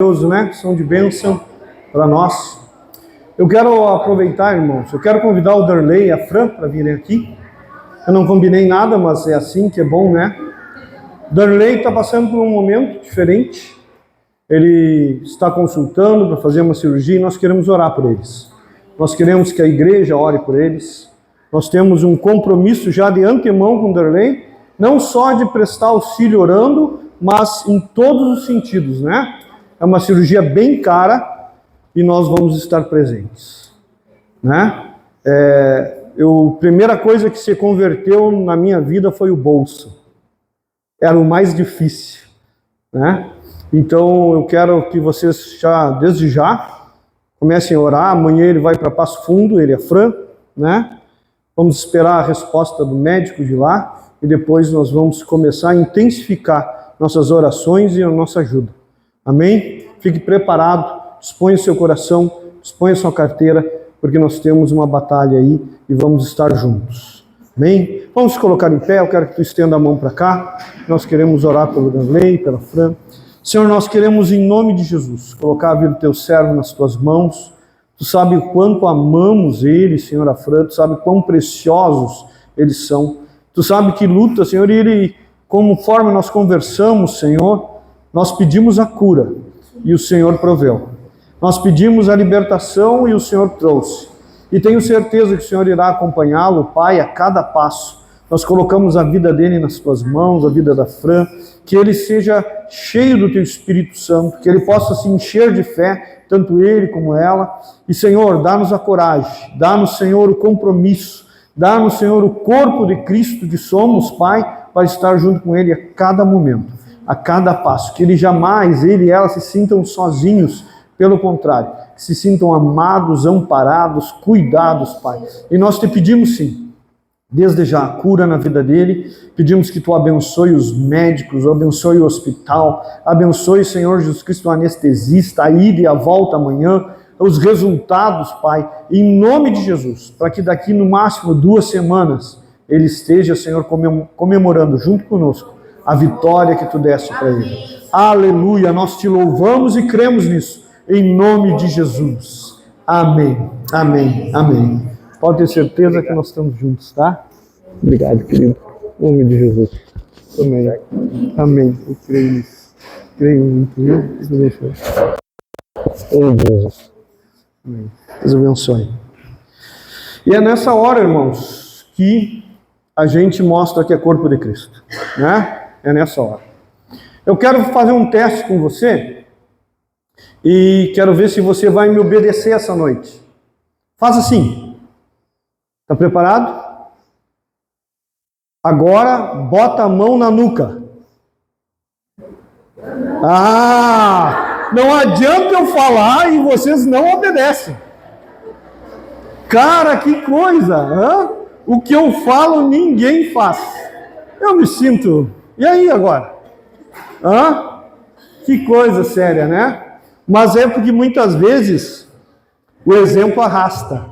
Né? São de bênção para nós. Eu quero aproveitar, irmãos, eu quero convidar o Darley e a Fran para virem aqui. Eu não combinei nada, mas é assim que é bom, né? Darley está passando por um momento diferente. Ele está consultando para fazer uma cirurgia e nós queremos orar por eles. Nós queremos que a igreja ore por eles. Nós temos um compromisso já de antemão com o Darley, não só de prestar auxílio orando, mas em todos os sentidos, né? É uma cirurgia bem cara e nós vamos estar presentes, né? A primeira coisa que se converteu na minha vida foi o bolso. Era o mais difícil, né? Então eu quero que vocês desde já, comecem a orar. Amanhã ele vai para Passo Fundo, ele é Fran, né? Vamos esperar a resposta do médico de lá e depois nós vamos começar a intensificar nossas orações e a nossa ajuda. Amém? Fique preparado, disponha o seu coração, disponha a sua carteira, porque nós temos uma batalha aí e vamos estar juntos. Amém? Vamos se colocar em pé, eu quero que tu estenda a mão para cá. Nós queremos orar pelo Danley, pela Fran. Senhor, nós queremos em nome de Jesus colocar a vida do teu servo nas tuas mãos. Tu sabe o quanto amamos ele, Senhor, a Fran, tu sabe quão preciosos eles são. Tu sabe que luta, Senhor, e ele, conforme nós conversamos, Senhor, nós pedimos a cura e o Senhor proveu. Nós pedimos a libertação e o Senhor trouxe. E tenho certeza que o Senhor irá acompanhá-lo, Pai, a cada passo. Nós colocamos a vida dele nas tuas mãos, a vida da Fran, que ele seja cheio do teu Espírito Santo, que ele possa se encher de fé, tanto ele como ela. E Senhor, dá-nos a coragem, dá-nos, Senhor, o compromisso, dá-nos, Senhor, o corpo de Cristo que somos, Pai, para estar junto com ele a cada momento, a cada passo, que ele jamais, ele e ela se sintam sozinhos, pelo contrário, que se sintam amados, amparados, cuidados, Pai. E nós te pedimos sim, desde já a cura na vida dele, pedimos que tu abençoe os médicos, abençoe o hospital, abençoe, Senhor Jesus Cristo, o anestesista, a ida e a volta amanhã, os resultados, Pai, em nome de Jesus, para que daqui no máximo 2 semanas ele esteja, Senhor, comemorando junto conosco a vitória que tu deste para ele. Aleluia, nós te louvamos e cremos nisso, em nome de Jesus. Amém, amém, amém. Pode ter certeza que nós estamos juntos, tá? Obrigado, querido. Em nome de Jesus. Amém, amém. Eu creio nisso. Creio muito, viu? Deus abençoe. Em nome de Jesus. Amém. Deus abençoe. E é nessa hora, irmãos, que a gente mostra que é corpo de Cristo, né? É nessa hora. Eu quero fazer um teste com você e quero ver se você vai me obedecer essa noite. Faça assim. Está preparado? Agora, bota a mão na nuca. Não adianta eu falar e vocês não obedecem. Cara, que coisa! Hã? O que eu falo, ninguém faz. Eu me sinto... E aí agora? Hã? Que coisa séria, né? Mas é porque muitas vezes o exemplo arrasta,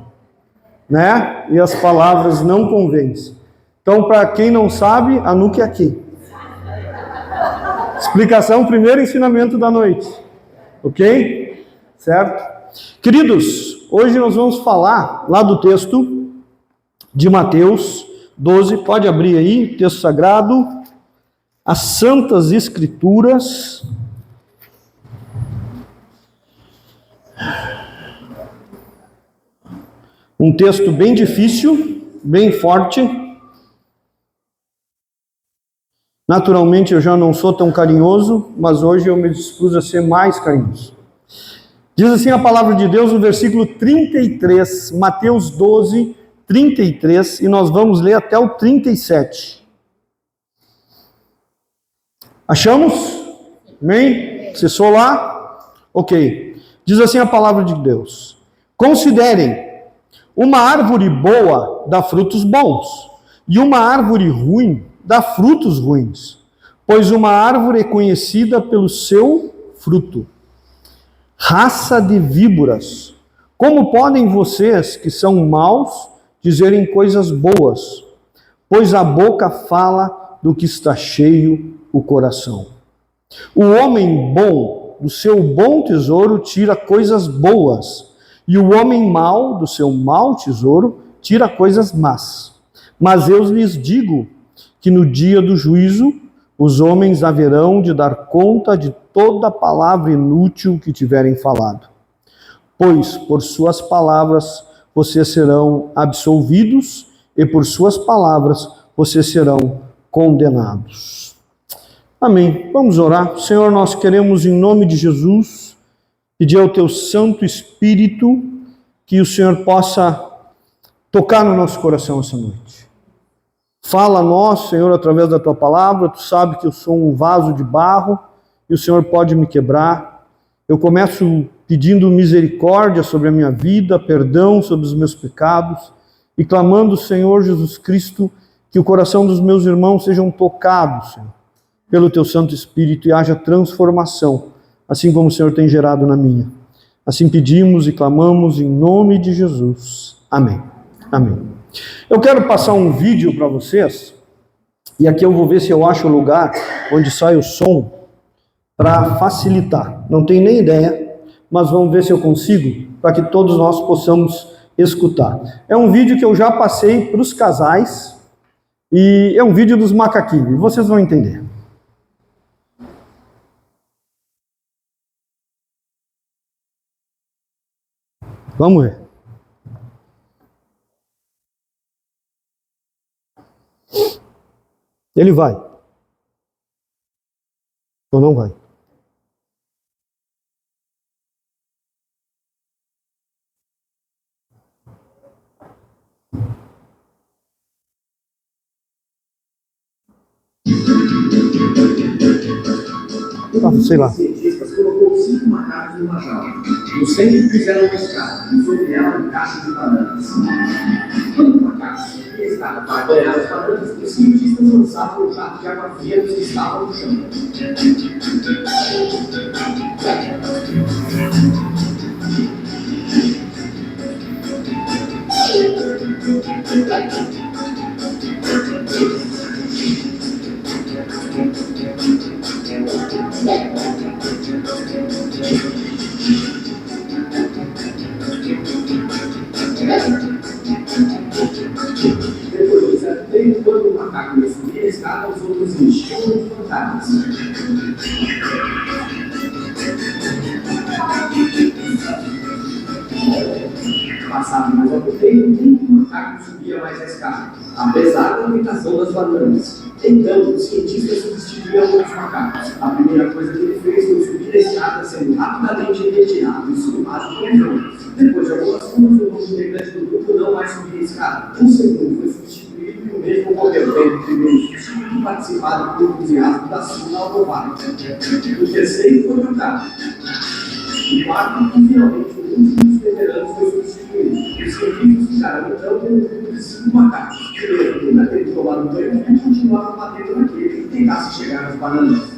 né? E as palavras não convencem. Então, para quem não sabe, a nuca é aqui. Explicação, primeiro ensinamento da noite. Ok? Certo? Queridos, hoje nós vamos falar lá do texto de Mateus 12. Pode abrir aí, texto sagrado. As Santas Escrituras. Um texto bem difícil, bem forte. Naturalmente eu já não sou tão carinhoso, mas hoje eu me dispus a ser mais carinhoso. Diz assim a palavra de Deus no versículo 33, Mateus 12, 33, e nós vamos ler até o 37. Achamos? Amém? Acessou lá? Ok. Diz assim a palavra de Deus. Considerem, uma árvore boa dá frutos bons, e uma árvore ruim dá frutos ruins, pois uma árvore é conhecida pelo seu fruto. Raça de víboras, como podem vocês, que são maus, dizerem coisas boas? Pois a boca fala do que está cheio o coração. O homem bom do seu bom tesouro tira coisas boas, e o homem mau do seu mau tesouro tira coisas más. Mas eu lhes digo que no dia do juízo os homens haverão de dar conta de toda palavra inútil que tiverem falado. Pois por suas palavras vocês serão absolvidos, e por suas palavras vocês serão condenados. Amém. Vamos orar. Senhor, nós queremos, em nome de Jesus, pedir ao Teu Santo Espírito que o Senhor possa tocar no nosso coração essa noite. Fala a nós, Senhor, através da Tua palavra. Tu sabe que eu sou um vaso de barro e o Senhor pode me quebrar. Eu começo pedindo misericórdia sobre a minha vida, perdão sobre os meus pecados e clamando, Senhor Jesus Cristo, que o coração dos meus irmãos sejam tocados, Senhor, pelo Teu Santo Espírito e haja transformação, assim como o Senhor tem gerado na minha. Assim pedimos e clamamos em nome de Jesus. Amém. Amém. Eu quero passar um vídeo para vocês, e aqui eu vou ver se eu acho o lugar onde sai o som para facilitar. Não tenho nem ideia, mas vamos ver se eu consigo, para que todos nós possamos escutar. É um vídeo que eu já passei para os casais, e é um vídeo dos macaquinhos, vocês vão entender. Vamos ver. Ele vai. Ou não vai? Ah, sei lá. Os cientistas colocou 5 macacos numa jaula. No centro fizeram uma escada e sobre ela um cacho de bananas. Quando o macaco subia a escada para ganhar as bananas, os cientistas lançavam um jato de água fria que estava no chão. Depois de um certo tempo, quando o macaco ia subir a escada, os outros enchiam de fantasmas. Passado mais algum tempo, nenhum macaco subia mais a escada, apesar da limitação das bananas. Então, os cientistas substituíram outros macacos. A primeira coisa que ele fez foi subir a escada, sendo rapidamente retirado e sublimado pelo chão. Depois de algumas curvas, o novo integrante do grupo não mais subia a escada. Um segundo foi substituído e o mesmo ocorreu entre o primeiro substituto e participado pelo entusiasmo da segunda automática. O terceiro foi trocado. O quarto, e finalmente, o último dos veteranos foi substituído. Os cientistas ficaram então com um grupo de 5 macacos. Primeiro, nunca teve tomado banho e continuavam batendo naquele que tentasse chegar nas bananas.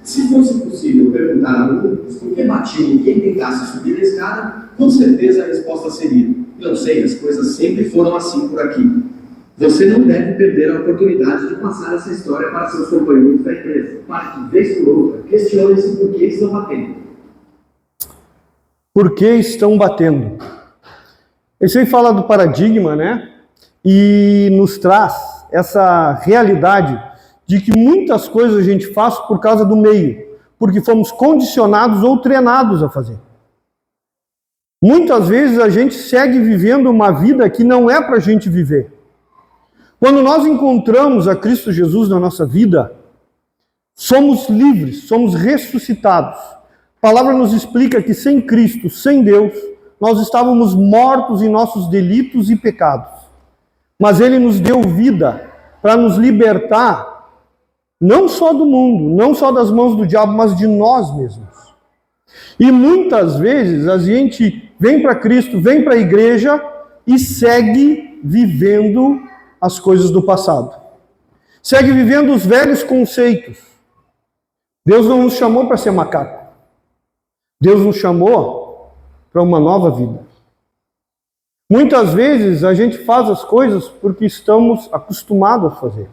Se fosse possível perguntar a alunos por que batiam em quem tentasse subir a escada, com certeza a resposta seria: não sei, as coisas sempre foram assim por aqui. Você não deve perder a oportunidade de passar essa história para seus companheiros da empresa, para que, vez por outra, questione-se por que estão batendo. Por que estão batendo? Isso aí fala do paradigma, né? E nos traz essa realidade de que muitas coisas a gente faz por causa do meio, porque fomos condicionados ou treinados a fazer. Muitas vezes a gente segue vivendo uma vida que não é para a gente viver. Quando nós encontramos a Cristo Jesus na nossa vida, somos livres, somos ressuscitados. A palavra nos explica que sem Cristo, sem Deus, nós estávamos mortos em nossos delitos e pecados. Mas Ele nos deu vida para nos libertar, não só do mundo, não só das mãos do diabo, mas de nós mesmos. E muitas vezes a gente vem para Cristo, vem para a igreja e segue vivendo as coisas do passado. Segue vivendo os velhos conceitos. Deus não nos chamou para ser macaco. Deus nos chamou para uma nova vida. Muitas vezes a gente faz as coisas porque estamos acostumados a fazer.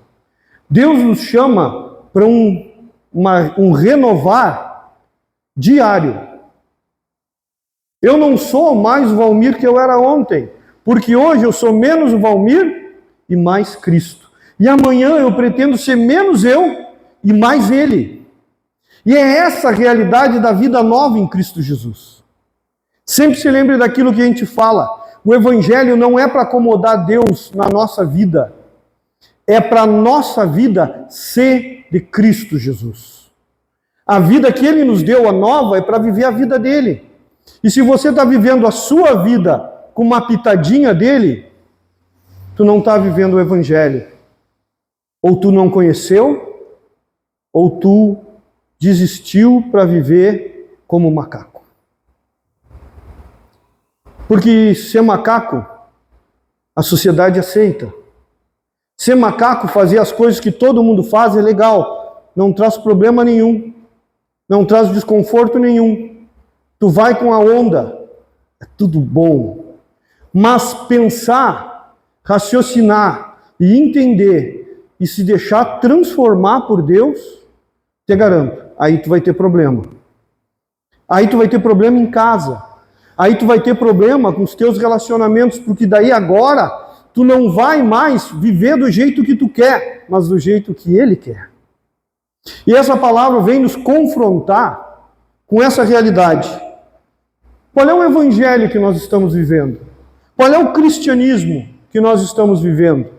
Deus nos chama para um renovar diário. Eu não sou mais o Valmir que eu era ontem, porque hoje eu sou menos o Valmir e mais Cristo. E amanhã eu pretendo ser menos eu e mais Ele. E é essa a realidade da vida nova em Cristo Jesus. Sempre se lembre daquilo que a gente fala. O Evangelho não é para acomodar Deus na nossa vida. É para a nossa vida ser de Cristo Jesus. A vida que Ele nos deu, a nova, é para viver a vida dEle. E se você está vivendo a sua vida com uma pitadinha dEle, tu não está vivendo o Evangelho. Ou tu não conheceu, ou tu desistiu para viver como macaco. Porque ser macaco, a sociedade aceita. Ser macaco, fazer as coisas que todo mundo faz é legal. Não traz problema nenhum. Não traz desconforto nenhum. Tu vai com a onda. É tudo bom. Mas pensar, raciocinar e entender e se deixar transformar por Deus, te garanto, aí tu vai ter problema. Aí tu vai ter problema em casa. Aí tu vai ter problema com os teus relacionamentos, porque daí agora tu não vai mais viver do jeito que tu quer, mas do jeito que Ele quer. E essa palavra vem nos confrontar com essa realidade. Qual é o evangelho que nós estamos vivendo? Qual é o cristianismo que nós estamos vivendo?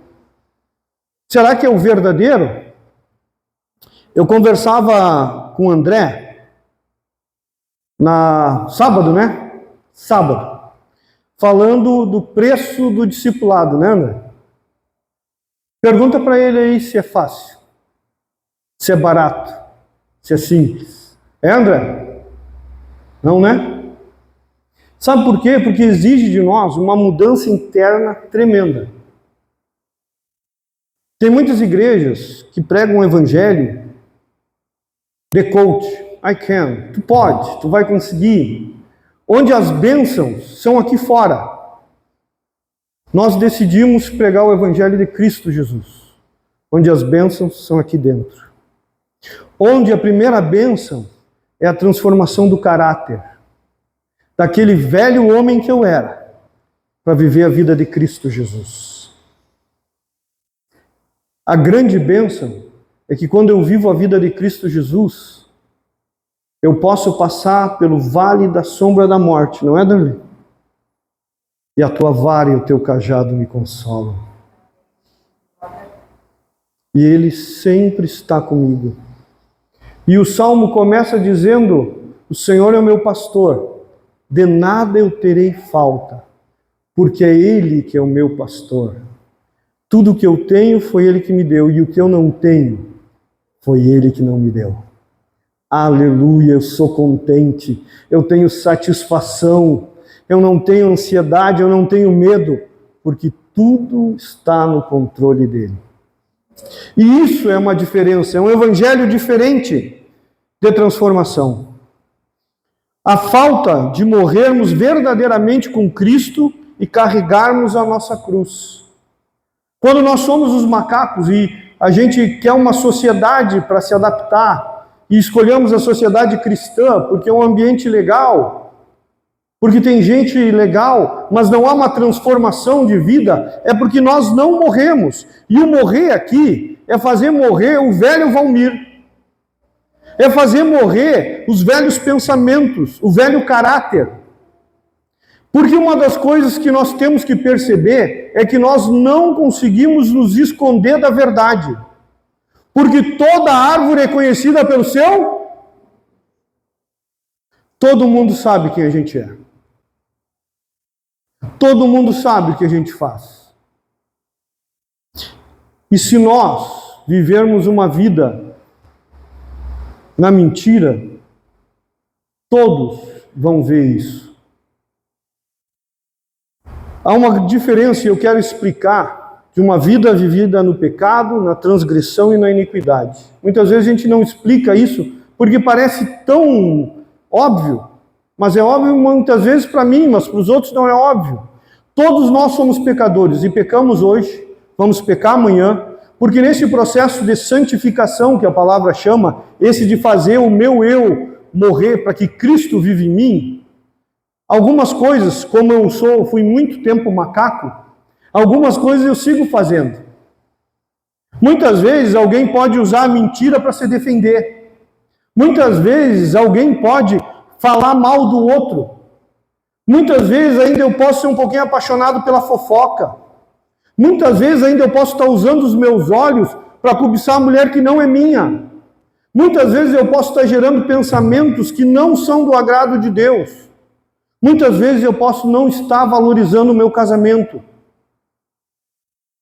Será que é o verdadeiro? Eu conversava com o André na sábado, né? Sábado. Falando do preço do discipulado, né, André? Pergunta para ele aí se é fácil, se é barato, se é simples. É, André? Não, né? Sabe por quê? Porque exige de nós uma mudança interna tremenda. Tem muitas igrejas que pregam o evangelho de coach. I can. Tu pode, tu vai conseguir. Onde as bênçãos são aqui fora. Nós decidimos pregar o evangelho de Cristo Jesus. Onde as bênçãos são aqui dentro. Onde a primeira bênção é a transformação do caráter. Daquele velho homem que eu era, para viver a vida de Cristo Jesus. A grande bênção é que quando eu vivo a vida de Cristo Jesus, eu posso passar pelo vale da sombra da morte, não é, Darlene? E a tua vara e o teu cajado me consolam. E Ele sempre está comigo. E o Salmo começa dizendo, o Senhor é o meu pastor, de nada eu terei falta, porque é Ele que é o meu pastor. Tudo que eu tenho foi Ele que me deu, e o que eu não tenho foi Ele que não me deu. Aleluia, eu sou contente, eu tenho satisfação, eu não tenho ansiedade, eu não tenho medo, porque tudo está no controle dEle. E isso é uma diferença, é um evangelho diferente de transformação. A falta de morrermos verdadeiramente com Cristo e carregarmos a nossa cruz. Quando nós somos os macacos e a gente quer uma sociedade para se adaptar e escolhemos a sociedade cristã porque é um ambiente legal, porque tem gente legal, mas não há uma transformação de vida, é porque nós não morremos. E o morrer aqui é fazer morrer o velho Valmir. É fazer morrer os velhos pensamentos, o velho caráter. Porque uma das coisas que nós temos que perceber é que nós não conseguimos nos esconder da verdade. Porque toda árvore é conhecida pelo seu... Todo mundo sabe quem a gente é. Todo mundo sabe o que a gente faz. E se nós vivermos uma vida na mentira, todos vão ver isso. Há uma diferença, e eu quero explicar, de uma vida vivida no pecado, na transgressão e na iniquidade. Muitas vezes a gente não explica isso, porque parece tão óbvio, mas é óbvio muitas vezes para mim, mas para os outros não é óbvio. Todos nós somos pecadores, e pecamos hoje, vamos pecar amanhã, porque nesse processo de santificação, que a palavra chama, esse de fazer o meu eu morrer para que Cristo vive em mim, algumas coisas, como fui muito tempo macaco, algumas coisas eu sigo fazendo. Muitas vezes alguém pode usar a mentira para se defender. Muitas vezes alguém pode falar mal do outro. Muitas vezes ainda eu posso ser um pouquinho apaixonado pela fofoca. Muitas vezes ainda eu posso estar usando os meus olhos para cobiçar a mulher que não é minha. Muitas vezes eu posso estar gerando pensamentos que não são do agrado de Deus. Muitas vezes eu posso não estar valorizando o meu casamento.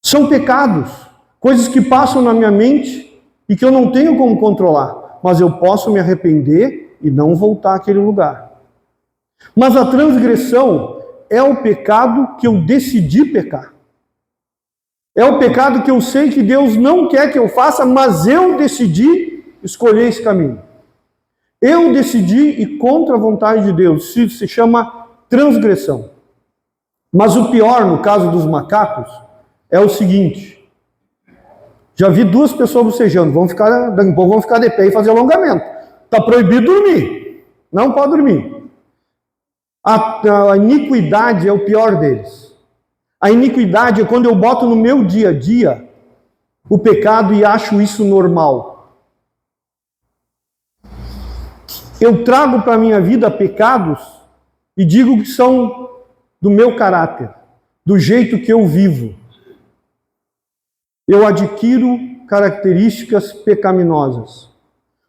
São pecados, coisas que passam na minha mente e que eu não tenho como controlar, mas eu posso me arrepender e não voltar àquele lugar. Mas a transgressão é o pecado que eu decidi pecar. É o pecado que eu sei que Deus não quer que eu faça, mas eu decidi escolher esse caminho. Eu decidi ir contra a vontade de Deus. Isso se chama transgressão. Mas o pior, no caso dos macacos, é o seguinte. Já vi duas pessoas bocejando. Daqui a pouco vão ficar de pé e fazer alongamento. Está proibido dormir. Não pode dormir. A iniquidade é o pior deles. A iniquidade é quando eu boto no meu dia a dia o pecado e acho isso normal. Eu trago para a minha vida pecados e digo que são do meu caráter, do jeito que eu vivo. Eu adquiro características pecaminosas.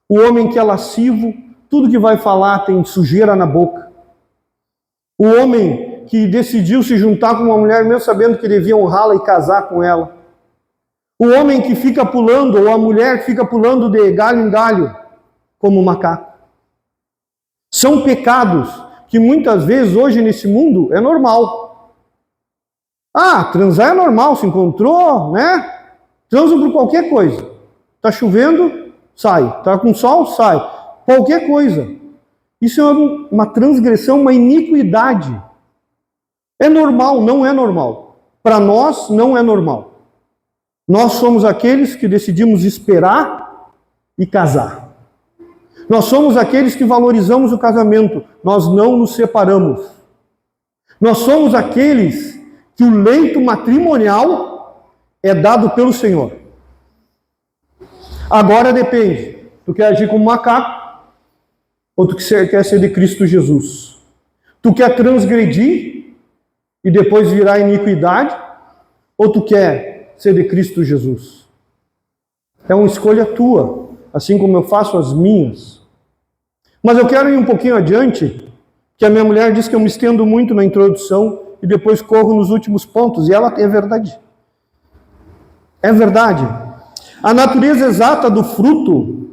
O homem que é lascivo, tudo que vai falar tem sujeira na boca. O homem que decidiu se juntar com uma mulher mesmo sabendo que devia honrá-la e casar com ela. O homem que fica pulando, ou a mulher que fica pulando de galho em galho, como macaco. São pecados que muitas vezes hoje nesse mundo é normal. Transar é normal, se encontrou, né? Transam por qualquer coisa. Está chovendo, sai. Está com sol, sai. Qualquer coisa. Isso é uma transgressão, uma iniquidade. É normal, não é normal. Para nós, não é normal. Nós somos aqueles que decidimos esperar e casar. Nós somos aqueles que valorizamos o casamento. Nós não nos separamos. Nós somos aqueles que o leito matrimonial é dado pelo Senhor. Agora depende. Tu quer agir como macaco ou tu quer ser de Cristo Jesus? Tu quer transgredir e depois virar iniquidade ou tu quer ser de Cristo Jesus? É uma escolha tua, assim como eu faço as minhas. Mas eu quero ir um pouquinho adiante, que a minha mulher diz que eu me estendo muito na introdução e depois corro nos últimos pontos, e ela tem verdade. É verdade. A natureza exata do fruto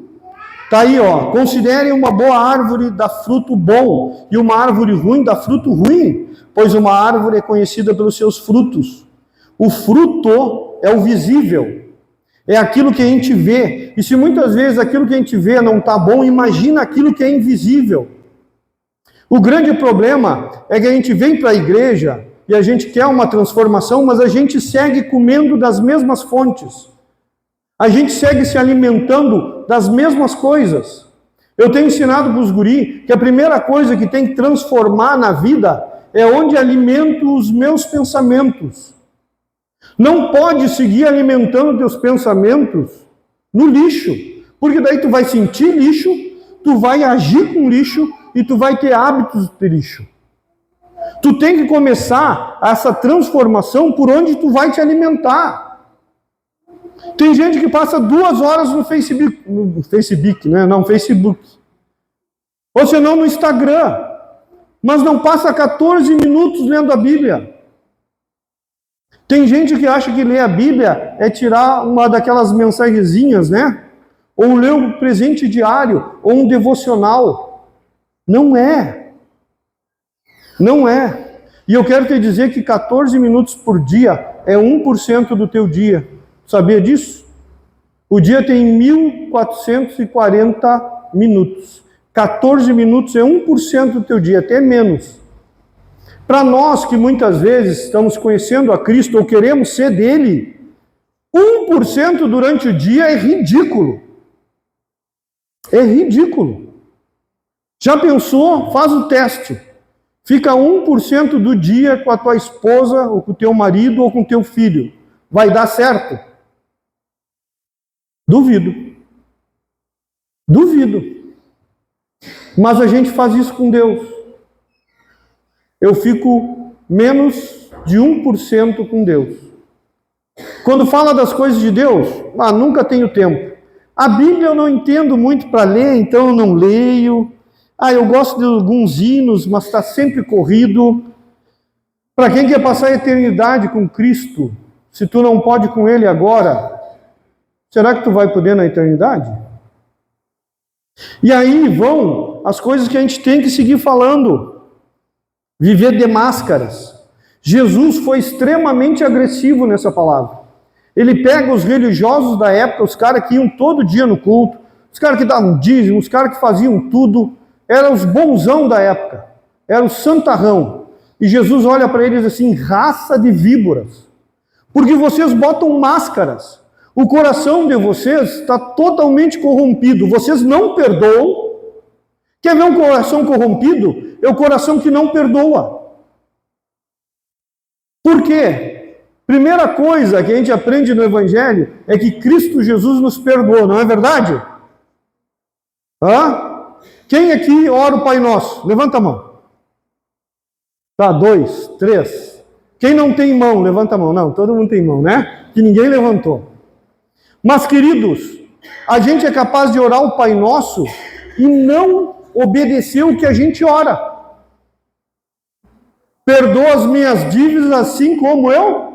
está aí, ó. Considerem uma boa árvore dá fruto bom e uma árvore ruim dá fruto ruim, pois uma árvore é conhecida pelos seus frutos. O fruto é o visível, é aquilo que a gente vê. E se muitas vezes aquilo que a gente vê não está bom, imagina aquilo que é invisível. O grande problema é que a gente vem para a igreja e a gente quer uma transformação, mas a gente segue comendo das mesmas fontes. A gente segue se alimentando das mesmas coisas. Eu tenho ensinado para os guri que a primeira coisa que tem que transformar na vida é onde alimento os meus pensamentos. Não pode seguir alimentando teus pensamentos no lixo, porque daí tu vai sentir lixo, tu vai agir com lixo e tu vai ter hábitos de lixo. Tu tem que começar essa transformação por onde tu vai te alimentar. Tem gente que passa 2 horas no Facebook, né? Não, Facebook. Ou senão no Instagram, mas não passa 14 minutos lendo a Bíblia. Tem gente que acha que ler a Bíblia é tirar uma daquelas mensagenzinhas, né? Ou ler um presente diário, ou um devocional. Não é. Não é. E eu quero te dizer que 14 minutos por dia é 1% do teu dia. Sabia disso? O dia tem 1440 minutos. 14 minutos é 1% do teu dia, até menos. Para nós que muitas vezes estamos conhecendo a Cristo ou queremos ser dele, 1% durante o dia é ridículo. É ridículo. Já pensou? Faz o teste. Fica 1% do dia com a tua esposa, ou com o teu marido, ou com o teu filho. Vai dar certo? Duvido. Duvido. Mas a gente faz isso com Deus. Eu fico menos de 1% com Deus. Quando fala das coisas de Deus, nunca tenho tempo. A Bíblia eu não entendo muito para ler, então eu não leio. Eu gosto de alguns hinos, mas está sempre corrido. Para quem quer passar a eternidade com Cristo, se tu não pode com Ele agora, será que tu vai poder na eternidade? E aí vão as coisas que a gente tem que seguir falando. Viver de máscaras. Jesus foi extremamente agressivo nessa palavra. Ele pega os religiosos da época, os caras que iam todo dia no culto, os caras que davam dízimo, os caras que faziam tudo, eram os bonzão da época, eram os santarrão. E Jesus olha para eles assim, raça de víboras, porque vocês botam máscaras. O coração de vocês está totalmente corrompido, vocês não perdoam. Quer ver um coração corrompido? É o coração que não perdoa. Por quê? Primeira coisa que a gente aprende no Evangelho é que Cristo Jesus nos perdoou, não é verdade? Quem aqui ora o Pai Nosso? Levanta a mão. Tá, 2, 3. Quem não tem mão, levanta a mão. Não, todo mundo tem mão, né? Que ninguém levantou. Mas, queridos, a gente é capaz de orar o Pai Nosso e não obedecer o que a gente ora. Perdoa as minhas dívidas assim como eu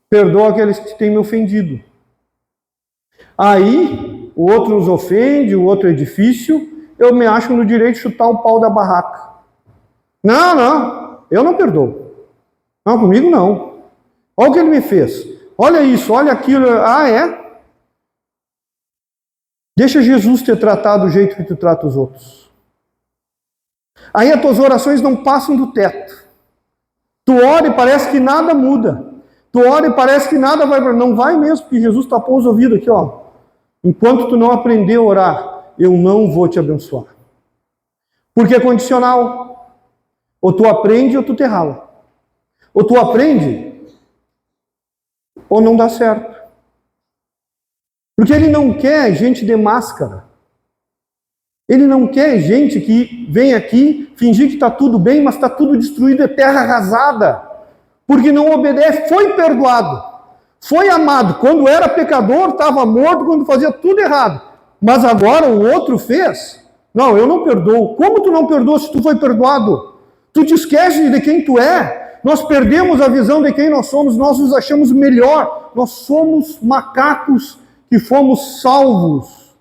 perdoo aqueles que têm me ofendido. Aí, o outro nos ofende, o outro é difícil, eu me acho no direito de chutar o pau da barraca. Não, eu não perdoo. Não, comigo não. Olha o que ele me fez. Olha isso, olha aquilo. É? Deixa Jesus te tratar do jeito que tu trata os outros. Aí as tuas orações não passam do teto. Tu ora e parece que nada muda. Tu ora e parece que nada vai... Não vai mesmo, porque Jesus tapou os ouvidos aqui, ó. Enquanto tu não aprender a orar, eu não vou te abençoar. Porque é condicional. Ou tu aprende ou tu te rala. Ou tu aprende ou não dá certo. Porque ele não quer gente de máscara. Ele não quer gente que vem aqui fingir que está tudo bem, mas está tudo destruído, é terra arrasada. Porque não obedece, foi perdoado, foi amado. Quando era pecador, estava morto, quando fazia tudo errado. Mas agora o outro fez. Não, eu não perdoo. Como tu não perdoa se tu foi perdoado? Tu te esqueces de quem tu é. Nós perdemos a visão de quem nós somos, nós nos achamos melhor. Nós somos macacos que fomos salvos.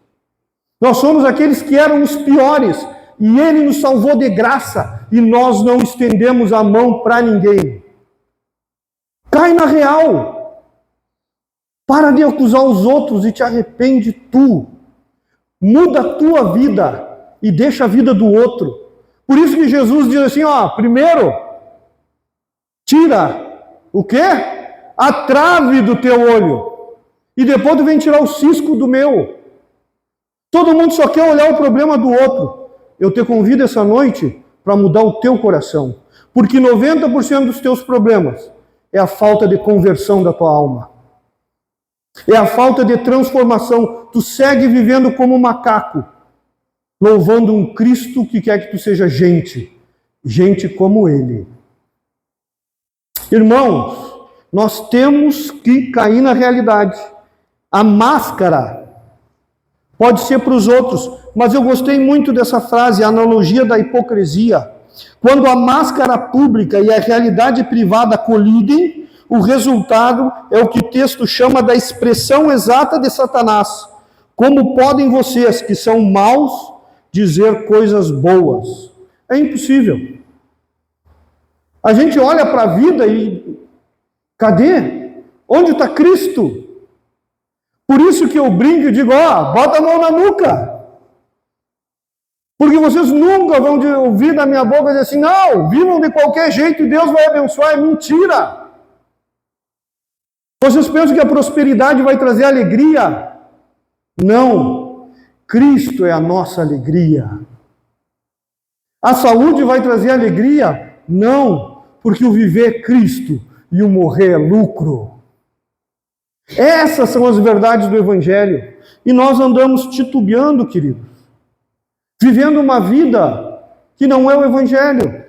Nós somos aqueles que eram os piores. E Ele nos salvou de graça. E nós não estendemos a mão para ninguém. Cai na real. Para de acusar os outros e te arrepende tu. Muda a tua vida e deixa a vida do outro. Por isso que Jesus diz assim, primeiro, tira o quê? A trave do teu olho. E depois tu vem tirar o cisco do meu. Todo mundo só quer olhar o problema do outro. Eu te convido essa noite para mudar o teu coração. Porque 90% dos teus problemas é a falta de conversão da tua alma. É a falta de transformação. Tu segue vivendo como um macaco, louvando um Cristo que quer que tu seja gente como Ele. Irmãos, nós temos que cair na realidade. A máscara pode ser para os outros, mas eu gostei muito dessa frase, a analogia da hipocrisia. Quando a máscara pública e a realidade privada colidem, o resultado é o que o texto chama da expressão exata de Satanás. Como podem vocês, que são maus, dizer coisas boas? É impossível. A gente olha para a vida e... cadê? Onde está Cristo? Por isso que eu brinco e digo, bota a mão na nuca. Porque vocês nunca vão ouvir da minha boca dizer assim, não, vivam de qualquer jeito e Deus vai abençoar. É mentira. Vocês pensam que a prosperidade vai trazer alegria? Não. Cristo é a nossa alegria. A saúde vai trazer alegria? Não, porque o viver é Cristo e o morrer é lucro. Essas são as verdades do Evangelho. E nós andamos titubeando, queridos, vivendo uma vida que não é o Evangelho.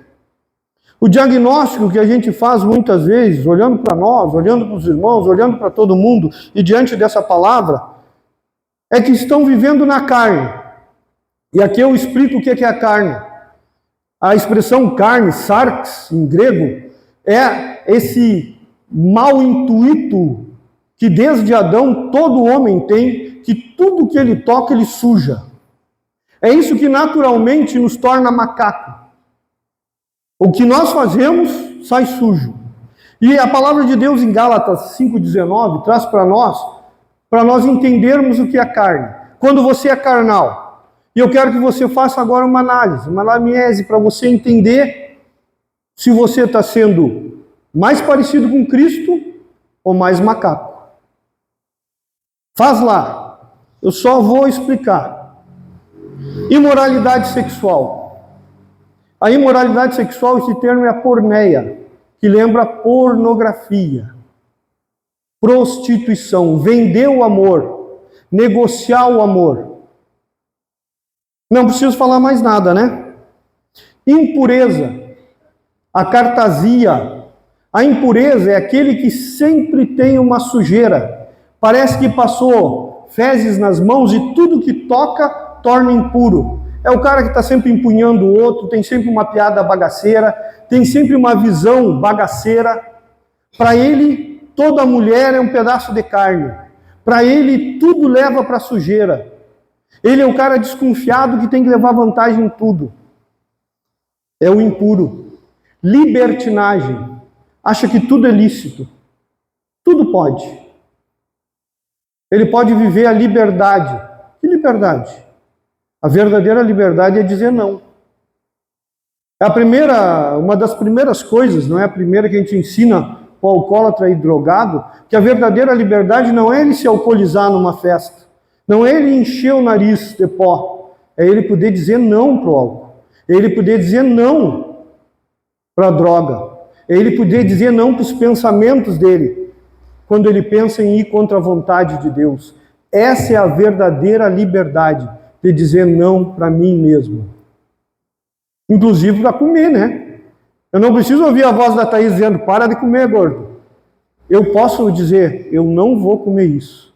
O diagnóstico que a gente faz muitas vezes, olhando para nós, olhando para os irmãos, olhando para todo mundo, e diante dessa palavra, é que estão vivendo na carne. E aqui eu explico o que é a carne. A expressão carne, sarx, em grego, é esse mau intuito que desde Adão todo homem tem, que tudo que ele toca ele suja. É isso que naturalmente nos torna macaco. O que nós fazemos sai sujo. E a palavra de Deus em Gálatas 5,19 traz para nós entendermos o que é carne. Quando você é carnal, e eu quero que você faça agora uma análise, uma anamnese, para você entender se você está sendo mais parecido com Cristo ou mais macaco. Faz lá, eu só vou explicar. Imoralidade sexual. A imoralidade sexual, esse termo é a porneia, que lembra pornografia, prostituição, vender o amor, negociar o amor. Não preciso falar mais nada, né? Impureza, a cartasia. A impureza é aquele que sempre tem uma sujeira. Parece que passou fezes nas mãos e tudo que toca torna impuro. É o cara que está sempre empunhando o outro, tem sempre uma piada bagaceira, tem sempre uma visão bagaceira. Para ele, toda mulher é um pedaço de carne. Para ele, tudo leva para a sujeira. Ele é o cara desconfiado que tem que levar vantagem em tudo. É o impuro. Libertinagem. Acha que tudo é lícito. Tudo pode. Ele pode viver a liberdade. Que liberdade? A verdadeira liberdade é dizer não. É uma das primeiras coisas, não é a primeira que a gente ensina o alcoólatra e drogado, que a verdadeira liberdade não é ele se alcoolizar numa festa, não é ele encher o nariz de pó, é ele poder dizer não para o álcool, é ele poder dizer não para a droga, é ele poder dizer não para os pensamentos dele, quando ele pensa em ir contra a vontade de Deus. Essa é a verdadeira liberdade, de dizer não para mim mesmo. Inclusive para comer, né? Eu não preciso ouvir a voz da Thaís dizendo, para de comer, gordo. Eu posso dizer, eu não vou comer isso.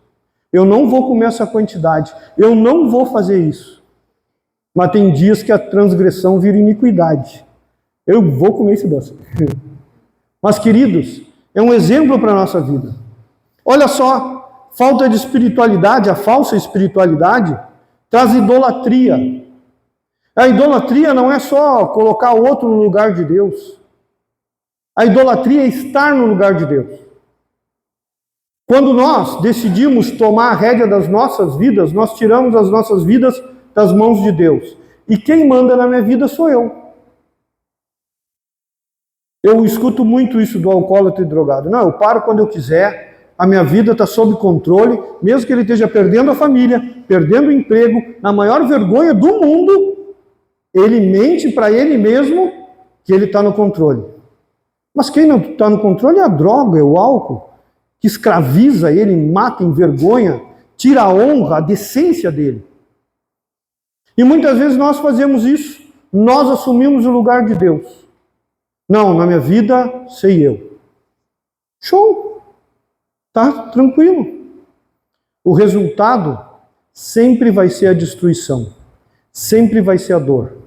Eu não vou comer essa quantidade. Eu não vou fazer isso. Mas tem dias que a transgressão vira iniquidade. Eu vou comer esse doce. Mas, queridos, é um exemplo para a nossa vida. Olha só, falta de espiritualidade, a falsa espiritualidade, traz idolatria. A idolatria não é só colocar o outro no lugar de Deus. A idolatria é estar no lugar de Deus. Quando nós decidimos tomar a rédea das nossas vidas, nós tiramos as nossas vidas das mãos de Deus. E quem manda na minha vida sou eu. Eu escuto muito isso do alcoólatra e drogado. Não, eu paro quando eu quiser. A minha vida está sob controle, mesmo que ele esteja perdendo a família, perdendo o emprego, na maior vergonha do mundo, ele mente para ele mesmo que ele está no controle. Mas quem não está no controle é a droga, é o álcool, que escraviza ele, mata, envergonha, tira a honra, a decência dele. E muitas vezes nós fazemos isso, nós assumimos o lugar de Deus. Não, na minha vida, sei eu. Show! Tá tranquilo. O resultado sempre vai ser a destruição, sempre vai ser a dor,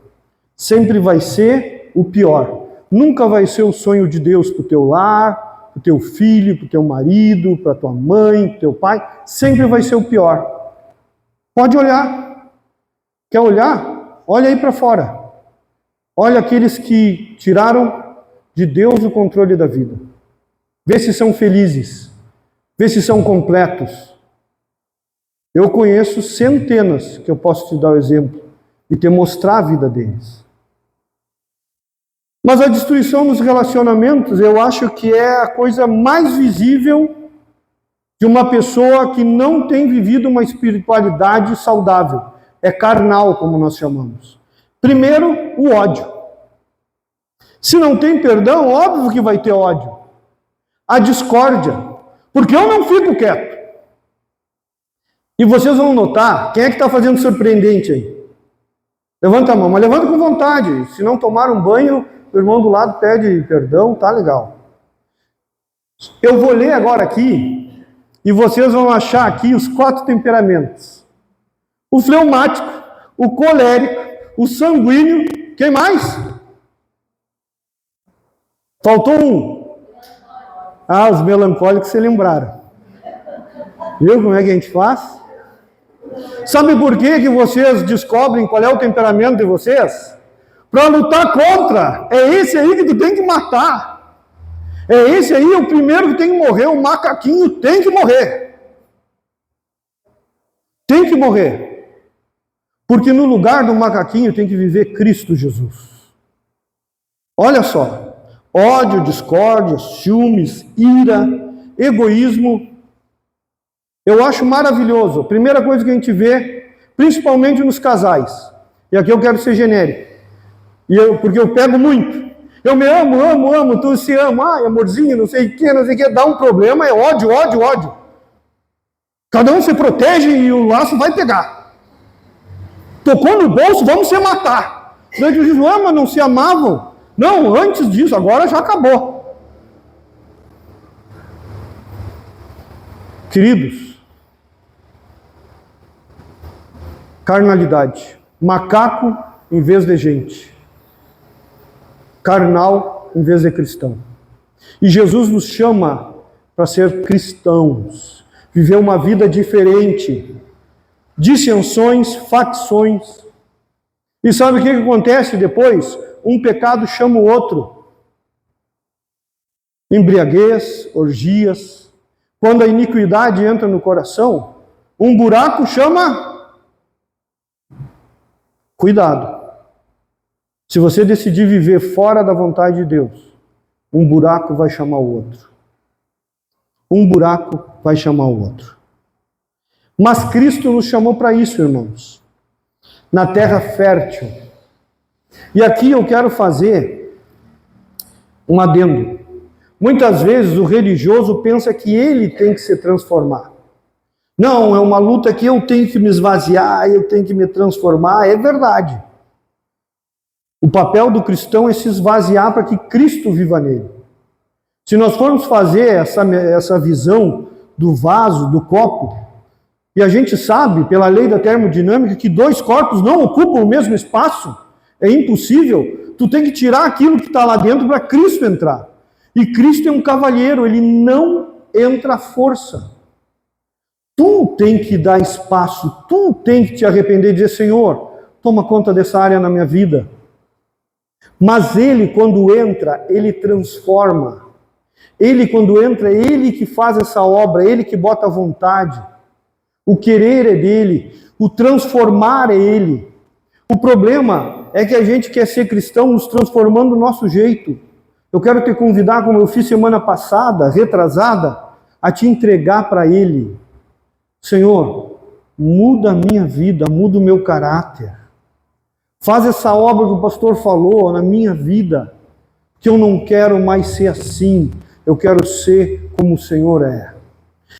sempre vai ser o pior. Nunca vai ser o sonho de Deus para o teu lar, para o teu filho, para o teu marido, para a tua mãe, para o teu pai. Sempre vai ser o pior. Pode olhar. Quer olhar? Olha aí para fora. Olha aqueles que tiraram de Deus o controle da vida. Vê se são felizes. Vê se são completos. Eu conheço centenas que eu posso te dar o exemplo e te mostrar a vida deles. Mas a destruição nos relacionamentos, eu acho que é a coisa mais visível de uma pessoa que não tem vivido uma espiritualidade saudável. é carnal, como nós chamamos. Primeiro, o ódio. Se não tem perdão, óbvio que vai ter ódio. A discórdia. Porque eu não fico quieto. E vocês vão notar, quem é que está fazendo surpreendente aí? Levanta a mão, mas levanta com vontade. Se não tomar um banho, o irmão do lado pede perdão, tá legal. Eu vou ler agora aqui, e vocês vão achar aqui os 4 temperamentos. O fleumático, o colérico, o sanguíneo, quem mais? Faltou um. Ah, os melancólicos se lembraram. Viu como é que a gente faz? Sabe por que vocês descobrem qual é o temperamento de vocês? Para lutar contra. É esse aí que tu tem que matar. É esse aí o primeiro que tem que morrer. O macaquinho tem que morrer. Tem que morrer. Porque no lugar do macaquinho tem que viver Cristo Jesus. Olha só. Ódio, discórdia, ciúmes, ira, egoísmo. Eu acho maravilhoso. A primeira coisa que a gente vê, principalmente nos casais. E aqui eu quero ser genérico. Porque eu pego muito. Eu me amo, amo, amo, tu se ama. Ai, amorzinho, não sei o que. Dá um problema, é ódio, ódio, ódio. Cada um se protege e o laço vai pegar. Tocou no bolso, vamos se matar. Daí tu diz, mas não se amavam. Não, antes disso, agora já acabou. Queridos, carnalidade. Macaco em vez de gente. Carnal em vez de cristão. E Jesus nos chama para ser cristãos. Viver uma vida diferente. Dissensões, facções. E sabe o que acontece depois? Um pecado chama o outro. Embriaguez, orgias. Quando a iniquidade entra no coração, um buraco chama... Cuidado. Se você decidir viver fora da vontade de Deus, um buraco vai chamar o outro. Um buraco vai chamar o outro. Mas Cristo nos chamou para isso, irmãos. Na terra fértil. E aqui eu quero fazer um adendo. Muitas vezes o religioso pensa que ele tem que se transformar. Não, é uma luta que eu tenho que me esvaziar, eu tenho que me transformar. É verdade. O papel do cristão é se esvaziar para que Cristo viva nele. Se nós formos fazer essa visão do vaso, do copo, e a gente sabe, pela lei da termodinâmica, que 2 corpos não ocupam o mesmo espaço, é impossível. Tu tem que tirar aquilo que está lá dentro para Cristo entrar. E Cristo é um cavalheiro, ele não entra à força. Tu tem que dar espaço, tu tem que te arrepender e dizer, Senhor, toma conta dessa área na minha vida. Mas ele, quando entra, ele transforma. Ele, quando entra, é ele que faz essa obra, é ele que bota a vontade. O querer é dele, o transformar é ele. O problema é que a gente quer ser cristão nos transformando do nosso jeito. Eu quero te convidar, como eu fiz semana passada, retrasada, a te entregar para ele. Senhor, muda a minha vida, muda o meu caráter. Faz essa obra que o pastor falou na minha vida, que eu não quero mais ser assim, eu quero ser como o Senhor é.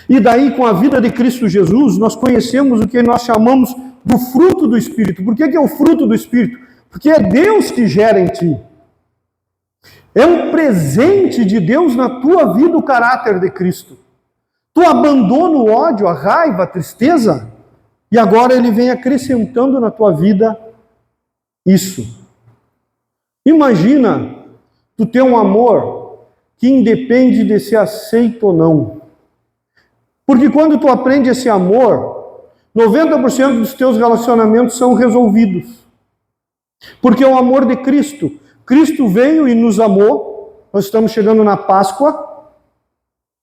E daí, com a vida de Cristo Jesus, nós conhecemos o que nós chamamos do fruto do Espírito. Por que é o fruto do Espírito? Porque é Deus que gera em ti. É um presente de Deus na tua vida o caráter de Cristo. Tu abandona o ódio, a raiva, a tristeza, e agora ele vem acrescentando na tua vida isso. Imagina tu ter um amor que independe de ser aceito ou não. Porque quando tu aprende esse amor, 90% dos teus relacionamentos são resolvidos. Porque é o amor de Cristo. Cristo veio e nos amou. Nós estamos chegando na Páscoa.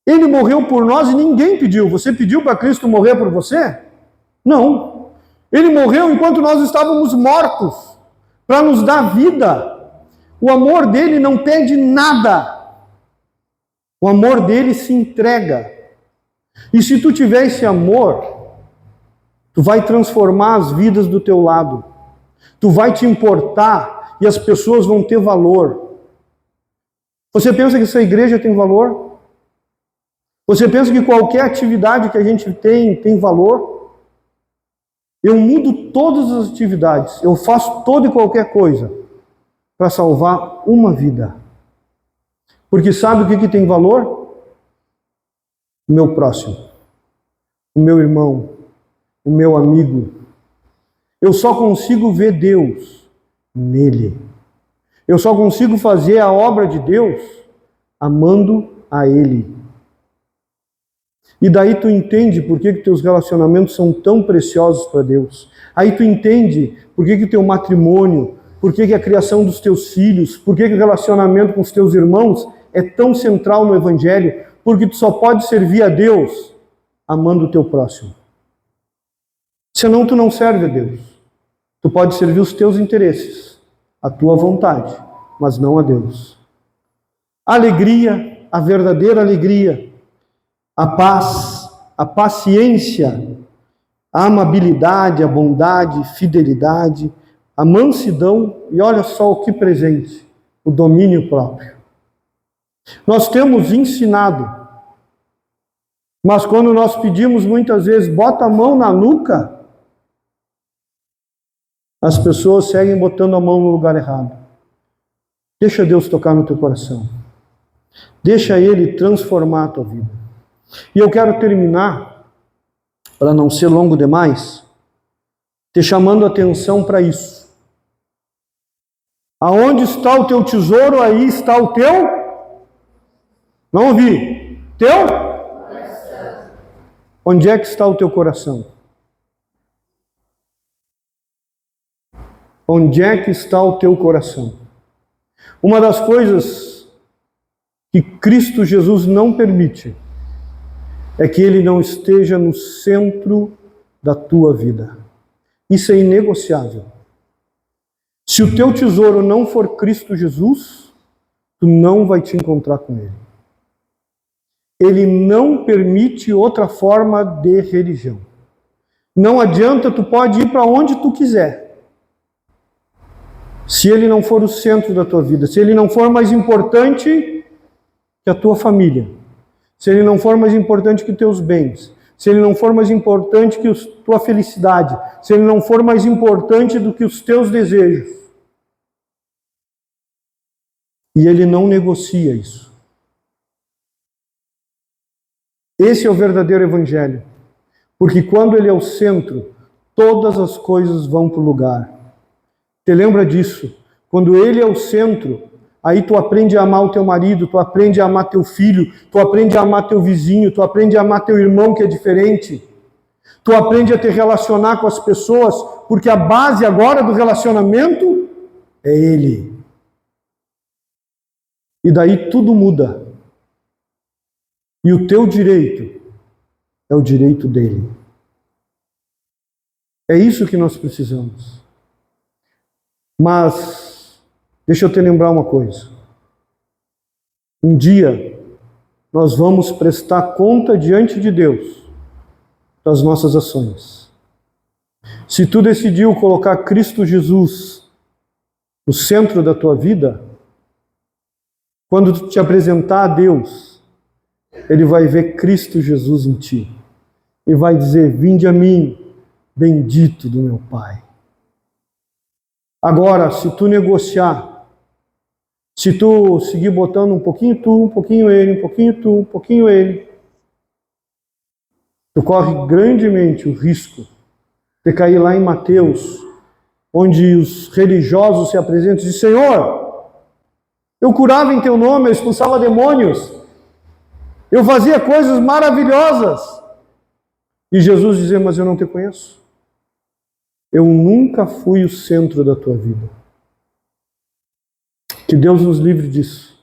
Ele morreu por nós e ninguém pediu. Você pediu para Cristo morrer por você? Não. Ele morreu enquanto nós estávamos mortos, para nos dar vida. O amor dele não pede nada. O amor dele se entrega. E se tu tiver esse amor, Tu vai transformar as vidas do teu lado. Tu vai te importar e as pessoas vão ter valor. Você pensa que essa igreja tem valor? Você pensa que qualquer atividade que a gente tem valor? Eu mudo todas as atividades, eu faço toda e qualquer coisa para salvar uma vida. Porque sabe o que tem valor? O meu próximo, o meu irmão, o meu amigo. Eu só consigo ver Deus nele. Eu só consigo fazer a obra de Deus amando a Ele. E daí tu entende por que teus relacionamentos são tão preciosos para Deus. Aí tu entende por que teu matrimônio, por que a criação dos teus filhos, por que o relacionamento com os teus irmãos é tão central no Evangelho, porque tu só pode servir a Deus amando o teu próximo. Senão tu não serve a Deus. Tu pode servir os teus interesses, a tua vontade, mas não a Deus. A alegria, a verdadeira alegria, a paz, a paciência, a amabilidade, a bondade, fidelidade, a mansidão e olha só o que presente, o domínio próprio. Nós temos ensinado, mas quando nós pedimos muitas vezes, bota a mão na nuca, as pessoas seguem botando a mão no lugar errado. Deixa Deus tocar no teu coração. Deixa Ele transformar a tua vida. E eu quero terminar, para não ser longo demais, te chamando a atenção para isso. Aonde está o teu tesouro, aí está o teu... Não ouvi. Teu? Onde é que está o teu coração? Onde é que está o teu coração? Uma das coisas que Cristo Jesus não permite é que Ele não esteja no centro da tua vida. Isso é inegociável. Se o teu tesouro não for Cristo Jesus, tu não vai te encontrar com Ele. Ele não permite outra forma de religião. Não adianta, tu pode ir para onde tu quiser. Se Ele não for o centro da tua vida, se Ele não for mais importante que a tua família, se Ele não for mais importante que os teus bens, se Ele não for mais importante que a tua felicidade, se Ele não for mais importante do que os teus desejos. E Ele não negocia isso. Esse é o verdadeiro Evangelho. Porque quando Ele é o centro, todas as coisas vão para o lugar. Te lembra disso? Quando Ele é o centro, aí tu aprende a amar o teu marido, tu aprende a amar teu filho, tu aprende a amar teu vizinho, tu aprende a amar teu irmão que é diferente. Tu aprende a te relacionar com as pessoas, porque a base agora do relacionamento é Ele. E daí tudo muda. E o teu direito é o direito dele. É isso que nós precisamos. Mas, deixa eu te lembrar uma coisa. Um dia, nós vamos prestar conta diante de Deus das nossas ações. Se tu decidiu colocar Cristo Jesus no centro da tua vida, quando tu te apresentar a Deus, Ele vai ver Cristo Jesus em ti. E vai dizer, vinde a mim, bendito do meu Pai. Agora, se tu negociar, se tu seguir botando um pouquinho tu, um pouquinho ele, um pouquinho tu, um pouquinho ele, tu corre grandemente o risco de cair lá em Mateus, onde os religiosos se apresentam e dizem, Senhor, eu curava em teu nome, eu expulsava demônios, eu fazia coisas maravilhosas. E Jesus dizia, mas eu não te conheço. Eu nunca fui o centro da tua vida. Que Deus nos livre disso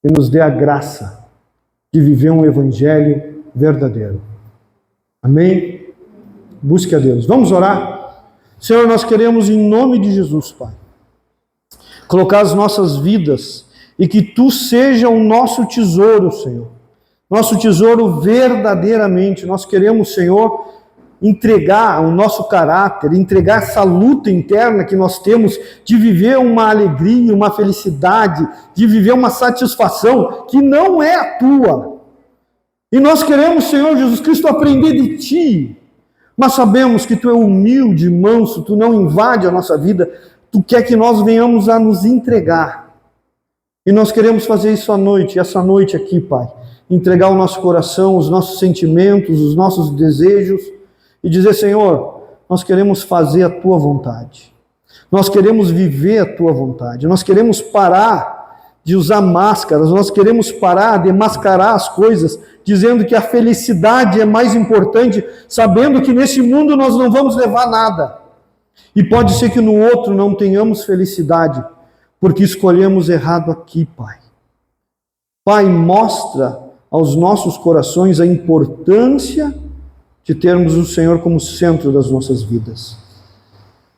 e nos dê a graça de viver um evangelho verdadeiro. Amém? Busque a Deus. Vamos orar? Senhor, nós queremos em nome de Jesus, Pai, colocar as nossas vidas e que Tu seja o nosso tesouro, Senhor. Nosso tesouro verdadeiramente. Nós queremos, Senhor, entregar o nosso caráter, entregar essa luta interna que nós temos de viver uma alegria, uma felicidade, de viver uma satisfação que não é a tua. E nós queremos, Senhor Jesus Cristo, aprender de Ti, mas sabemos que Tu é humilde, manso, Tu não invade a nossa vida, Tu quer que nós venhamos a nos entregar. E nós queremos fazer isso à noite, essa noite aqui, Pai. Entregar o nosso coração, os nossos sentimentos, os nossos desejos e dizer, Senhor, nós queremos fazer a Tua vontade. Nós queremos viver a Tua vontade. Nós queremos parar de usar máscaras. Nós queremos parar de mascarar as coisas, dizendo que a felicidade é mais importante, sabendo que nesse mundo nós não vamos levar nada. E pode ser que no outro não tenhamos felicidade, porque escolhemos errado aqui, Pai. Pai, mostra aos nossos corações a importância de termos o Senhor como centro das nossas vidas.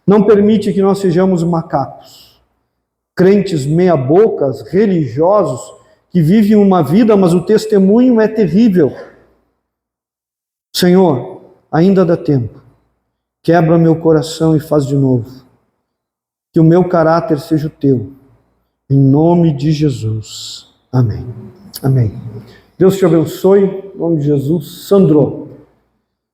Não permite que nós sejamos macacos, crentes meia-bocas, religiosos, que vivem uma vida, mas o testemunho é terrível. Senhor, ainda dá tempo. Quebra meu coração e faz de novo. Que o meu caráter seja o Teu. Em nome de Jesus. Amém. Amém. Deus te abençoe. Em nome de Jesus. Sandro.